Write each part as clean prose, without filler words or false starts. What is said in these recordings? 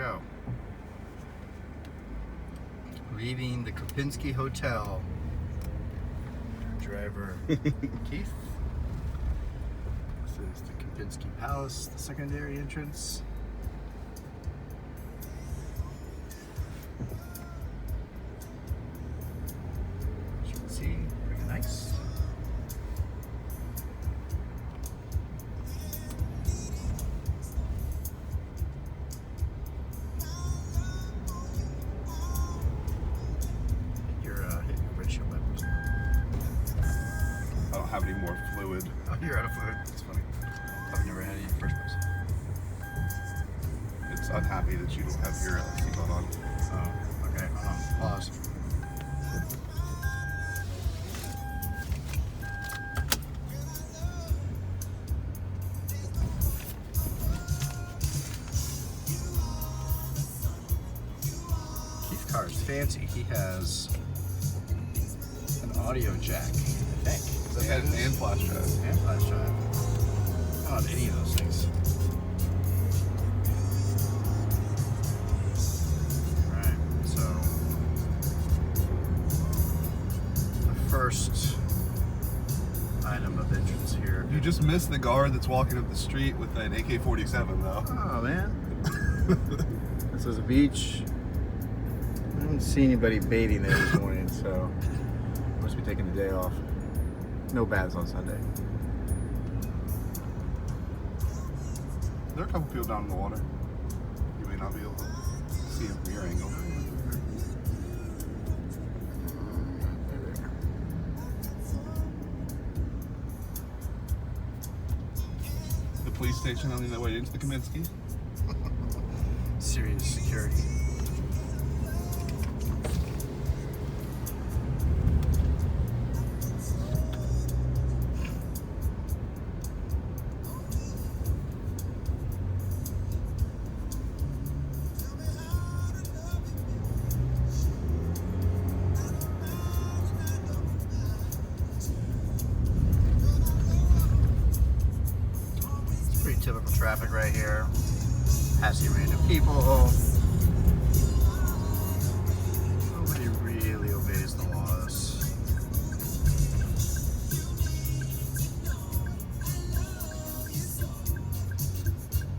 go. Leaving the Kempinski Hotel. Driver Keith. This is the Kempinski Palace, the secondary entrance. As you can see, pretty nice. Windshield wipers. I don't have any more fluid. Oh, you're out of fluid. That's funny. I've never had any in the first place. It's unhappy that you don't have your seatbelt on. Oh, okay. Hold on. Pause. Keith's car is fancy. He has audio jack, I think. Is that And flash drive. And flash drive. I don't have any of those things. Alright, so the first item of entrance here. You just missed the guard that's walking up the street with an AK-47 though. Oh man. This is a beach. I didn't see anybody bathing there this morning, so must be taking the day off. No baths on Sunday. There are a couple people down in the water. You may not be able to see a rear angle. The police station on the way into the Kempinski. Serious security. Typical traffic right here. Passing random people. Nobody really obeys the laws.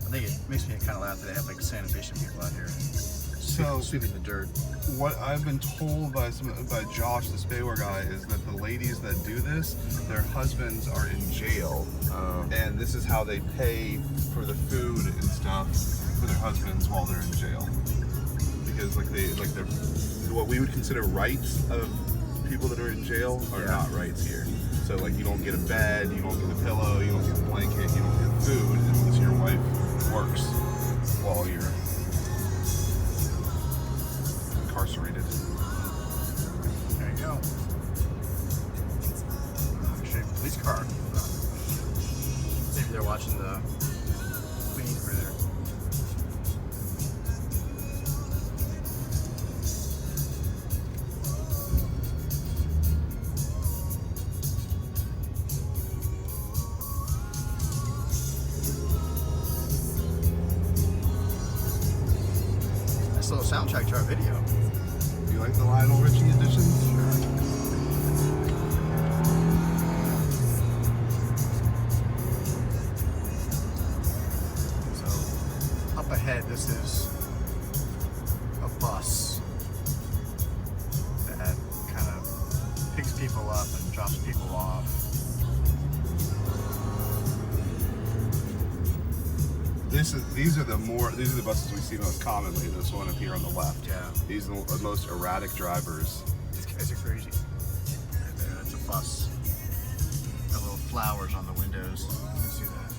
I think it makes me kind of laugh that they have like sanitation people out here sweeping the dirt. What I've been told by Josh, the Spayware guy, is that the ladies that do this, their husbands are in jail, and this is how they pay for the food and stuff for their husbands while they're in jail. Because they're what we would consider rights of people that are in jail are not rights here. So like you don't get a bed, you don't get a pillow, you don't get a blanket, you don't get food unless your wife works while you're incarcerated. There you go. Actually, police car. Maybe they're watching the Queen through there. Nice little soundtrack to our video. You like the Lionel Richie edition? Sure. So, up ahead, this is a bus that kind of picks people up and drops people off. These are the buses we see most commonly. This one up here on the left. Yeah. These are the most erratic drivers. These guys are crazy. Right there, that's a bus. Got little flowers on the windows. You can see that.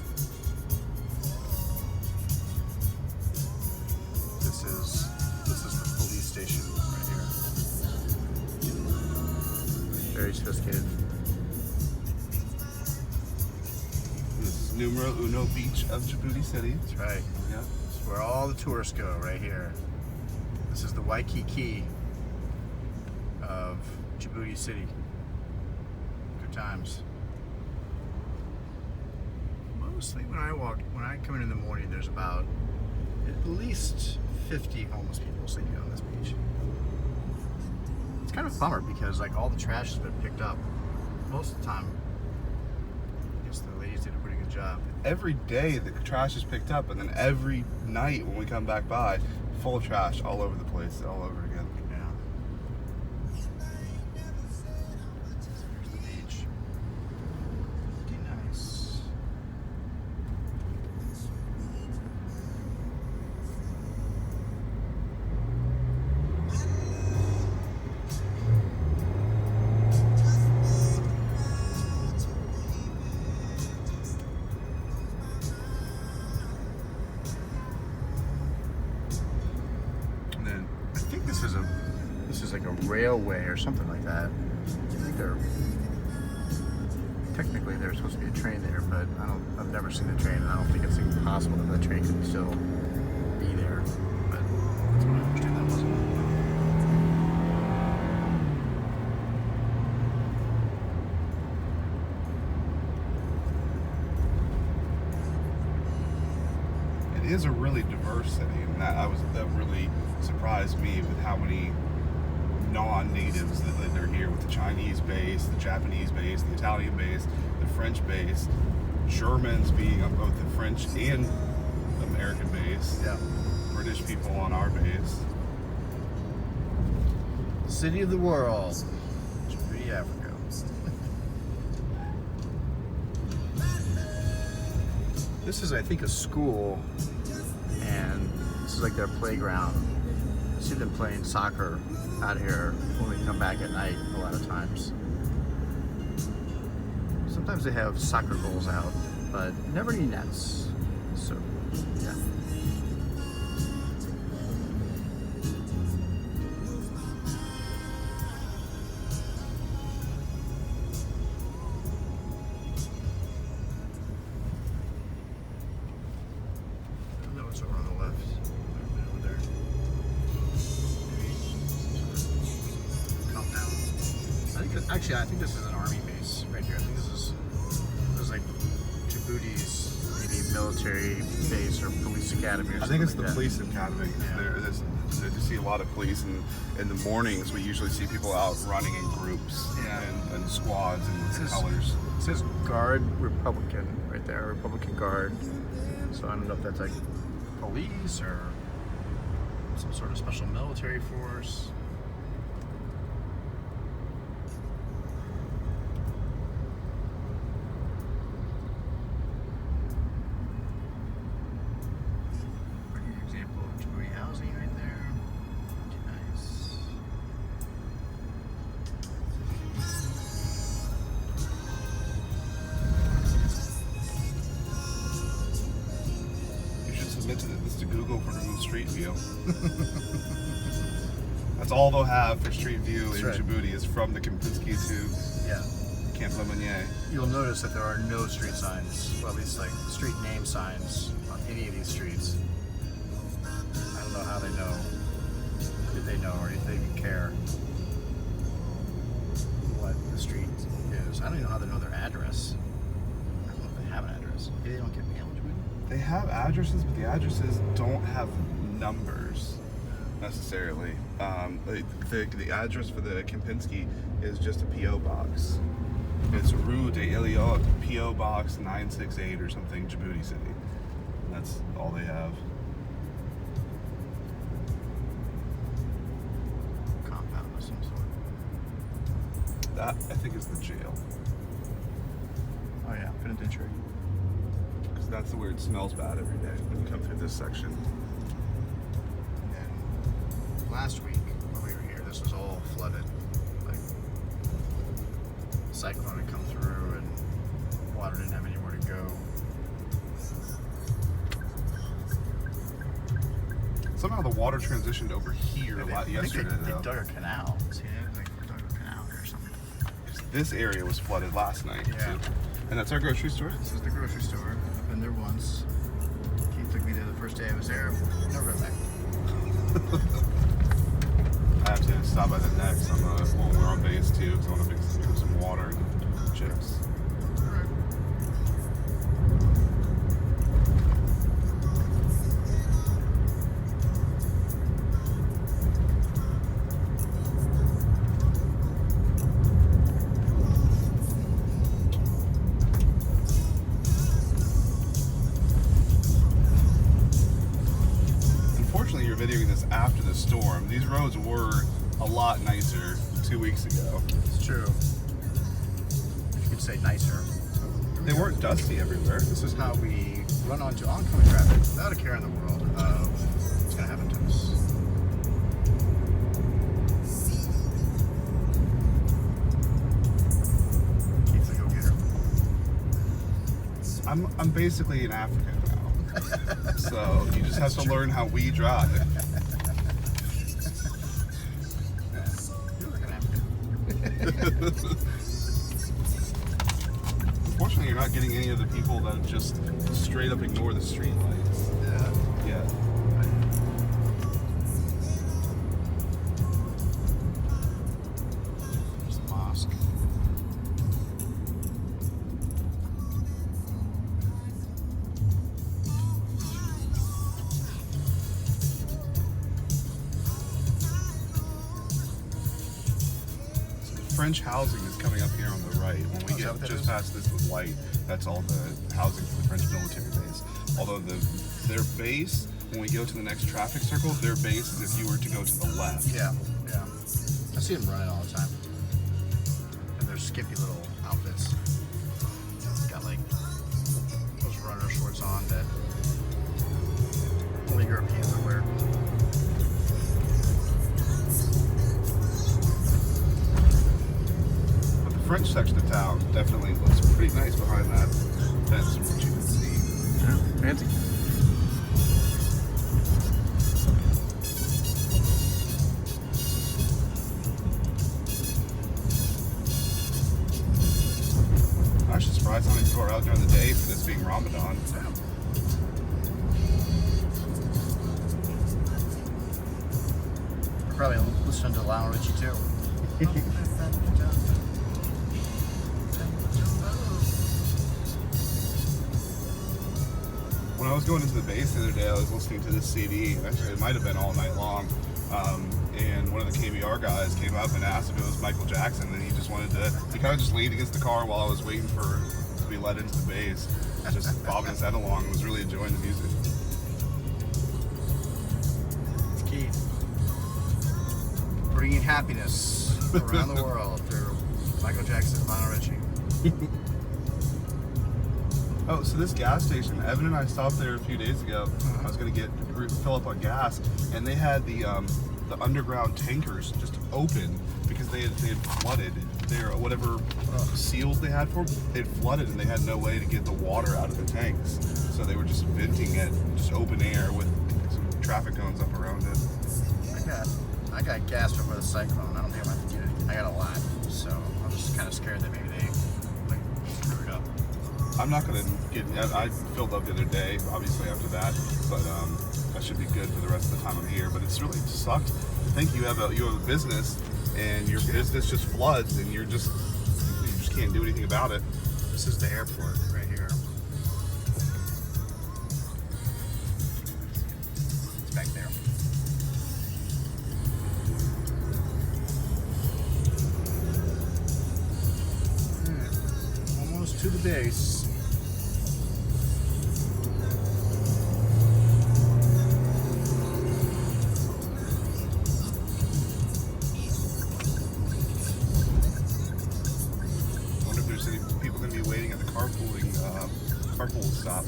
This is the police station right here. Very sophisticated. This is Numero Uno Beach of Djibouti City. That's right. Yeah. This is where all the tourists go, right here. This is the Waikiki of Djibouti City. Good times. Mostly when I come in the morning, there's about at least 50 homeless people sleeping on this beach. It's kind of a bummer because like all the trash has been picked up. Most of the time, I guess the ladies did a pretty good job. Every day the trash is picked up, and then every night when we come back by, full of trash all over the place, all over again. Yeah. Here's the beach. Pretty nice. This is like a railway or something like that. I think technically there's supposed to be a train there, but I've never seen the train, and I don't think it's even possible that the train can still be there. But that's what I understood that wasn't. It is a really diverse city, and that really surprised me with how many non-natives that are here, with the Chinese base, the Japanese base, the Italian base, the French base, Germans being on both the French and American base, Yeah. British people on our base. City of the world, Djibouti, Africa. This is, I think, a school, and this is like their playground. I see them playing soccer out here when we come back at night a lot of times. Sometimes they have soccer goals out, but never any nets. So, yeah. I know it's over on the left. Over there. I think this is an army base right here. I think this is like Djibouti's maybe military base or police academy or something. I think it's like the that. police academy. Yeah. There you see a lot of police, and in the mornings we usually see people out running in groups and squads and colors. It says Guard Republican right there, Republican Guard. So I don't know if that's like police or some sort of special military force. Example of Djibouti housing right there. Nice. You should submit this to Google for Google Street View. That's all they'll have for Street View in right. Djibouti is from the Kempinski to Yeah. Camp Lemonnier. You'll notice that there are no street signs, well, at least like street name signs on any of these streets. I don't know how they know, if they know, or if they even care what the street is. I don't even know how they know their address. I don't know if they have an address. Maybe they don't get mail in Djibouti. They have addresses, but the addresses don't have numbers necessarily. The address for the Kempinski is just a P.O. box. It's Rue de Eliot, P.O. Box 968 or something, Djibouti City. And that's all they have. Compound of some sort. That, I think, is the jail. Oh yeah, penitentiary. Because that's where it smells bad every day when you come through this section. And then last week when we were here, this was all flooded. Like, cyclone had come through and water didn't have anywhere to go. Somehow the water transitioned over here a lot yesterday, I think they though. dug a canal. See, they dug a canal or something. This area was flooded last night, too. And that's our grocery store? This is the grocery store. I've been there once. Keith took me there the first day I was there. Never been back. I have to stop by the next when we're on base, too, because I want to mix some water and chips. unfortunately, you're videoing this after the storm. These roads were a lot nicer 2 weeks ago. It's true. You could say nicer. They weren't dusty everywhere. This is how we run onto oncoming traffic without a care in the world of what's going to happen to us. Keith the go-getter. I'm basically an African now. So you just have to learn how we drive. You look an African. Unfortunately, you're not getting any of the people that just straight up ignore the street lights. Yeah. There's the mosque. French housing is coming up here on the right. When we get just past this with white, that's all the housing for the French military base. Although their base, when we go to the next traffic circle, their base is if you were to go to the left. Yeah. I see them running all the time. And their skimpy little outfits. Got like those runner shorts on that only Europeans would wear. French section of town definitely looks pretty nice behind that fence from what you can see. Yeah, fancy. I'm actually surprised how many people are out during the day for this being Ramadan. We're probably listening to Lionel Richie too. When I was going into the base the other day, I was listening to this CD. Actually, it might have been all night long. And one of the KBR guys came up and asked if it was Michael Jackson, and he kind of just leaned against the car while I was waiting to be let into the base, just bobbing his head along and was really enjoying the music. It's Keith. Bringing happiness around the world through Michael Jackson and Lionel Richie. Oh, so this gas station, Evan and I stopped there a few days ago. I was going to fill up on gas, and they had the underground tankers just open because they had flooded their whatever seals they had for them. They had flooded, and they had no way to get the water out of the tanks, so they were just venting it, just open air with some traffic cones up around it. I got gas before the cyclone. I don't think I'm going to get it. I got a lot, so I'm just kind of scared that maybe they screw it up. I'm not going to get. I filled up the other day, obviously after that, but that should be good for the rest of the time I'm here. But it's really sucked. I think you have a business, and your business just floods, and you just can't do anything about it. This is the airport right here. It's back there. Almost to the base. Carpool stop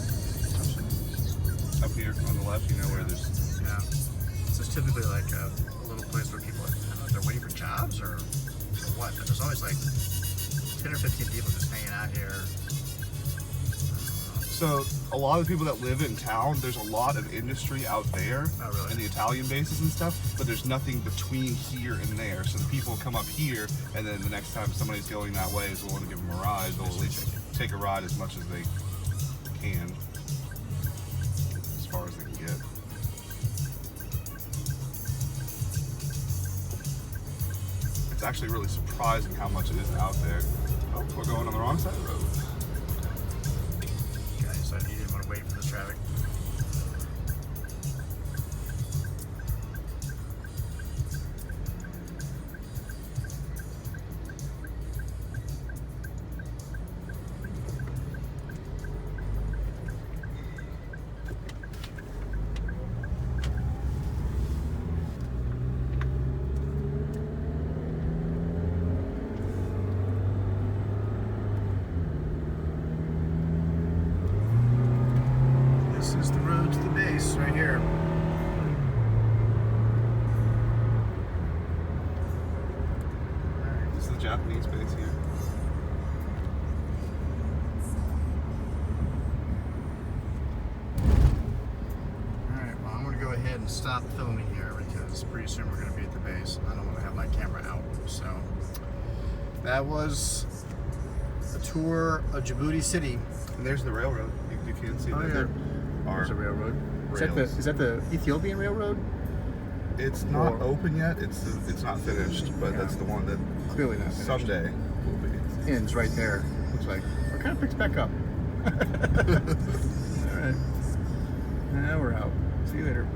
up here on the left, where there's... Yeah. So it's typically like a little place where people, I don't know if they're waiting for jobs or what, but there's always like 10 or 15 people just hanging out here. So a lot of the people that live in town, there's a lot of industry out there in the Italian bases and stuff, but there's nothing between here and there. So the people come up here, and then the next time somebody's going that way is willing to give them a ride, they'll at least take a ride as much as they can, as far as they can get. It's actually really surprising how much it is out there. Oh, we're going on the wrong side of the road. Okay, so you didn't want to wait for this traffic. Japanese base here. Alright, well, I'm going to go ahead and stop filming here because pretty soon we're going to be at the base and I don't want to have my camera out. So, that was a tour of Djibouti City. And there's the railroad. You can see that there are There's a railroad. rails. Is that the Ethiopian railroad? It's not Or- open yet. It's not finished, but that's the one that Clearly not finished. someday will be. Ends right there. Looks like. Or kind of picks back up. Alright. Now we're out. See you later.